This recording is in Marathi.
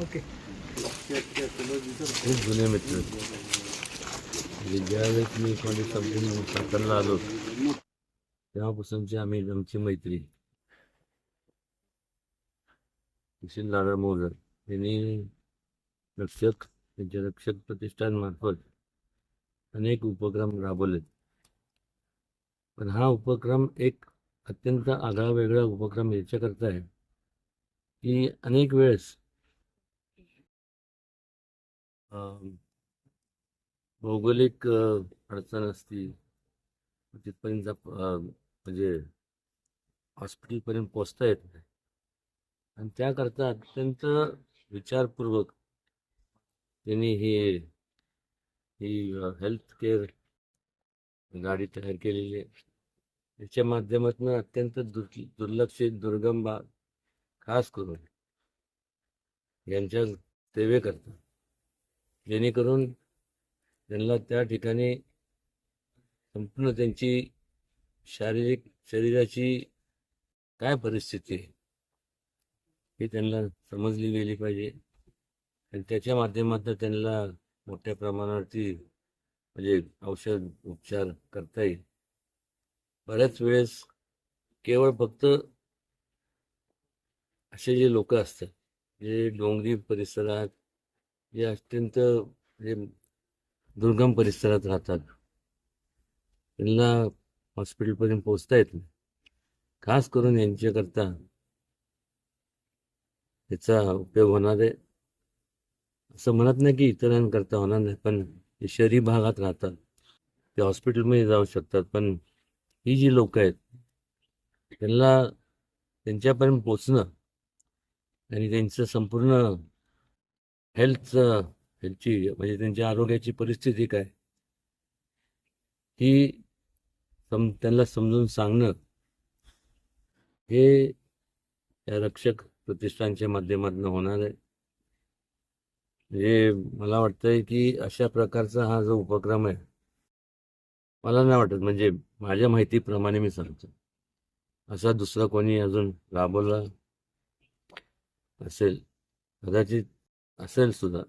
ओके. खूप जुने मित्र. म्हणजे ज्यावेळेस मी कॉलेज संपून सातारला आलो तेव्हापासूनची आमची मैत्री. सुशील दादा मोगर यांनी त्यांच्या रक्षक प्रतिष्ठानमार्फत अनेक उपक्रम राबवलेत. पण हा उपक्रम एक अत्यंत आगळा वेगळा उपक्रम याच्याकरता आहे की अनेक वेळेस भौगोलिक अडचण असती, तिथपर्यंत म्हणजे हॉस्पिटलपर्यंत पोचता येत नाही. आणि त्याकरता अत्यंत विचारपूर्वक त्यांनी ही ही हेल्थ केअर गाडी तयार केलेली आहे. त्याच्या माध्यमातून अत्यंत दुर्लक्षित दुर्गम भाग खास करून यांच्या सेवेकरता, जेणेकरून त्यांना त्या ठिकाणी संपूर्ण त्यांची शरीराची काय परिस्थिती आहे हे त्यांना समजली गेली पाहिजे. आणि त्याच्या माध्यमातून त्यांना मोठ्या प्रमाणावरती म्हणजे औषध उपचार करता येईल. बऱ्याच वेळेस केवळ फक्त असे जे लोक असतात जे डोंगरी परिसरात, जे अत्यंत म्हणजे दुर्गम परिसरात राहतात, त्यांना हॉस्पिटलपर्यंत पोचता येत नाही. खास करून यांच्याकरता त्याचा उपयोग होणार आहे. असं म्हणत नाही की इतरांकरता होणार नाही, पण जे शहरी भागात राहतात ते हॉस्पिटलमध्ये जाऊ शकतात. पण ही जी लोक आहेत त्यांना त्यांच्यापर्यंत पोचणं आणि त्यांचं संपूर्ण हेल्थची म्हणजे त्यांच्या आरोग्याची परिस्थिती काय ही त्यांना समजून सांगणं हे या रक्षक प्रतिष्ठानच्या माध्यमातून होणार आहे. म्हणजे मला वाटतंय की अशा प्रकारचा हा जो उपक्रम आहे, मला नाही वाटत, म्हणजे माझ्या माहितीप्रमाणे मी सांगतो, असा दुसरा कोणी अजून राबवला असेल, कदाचित असेल सुद्धा.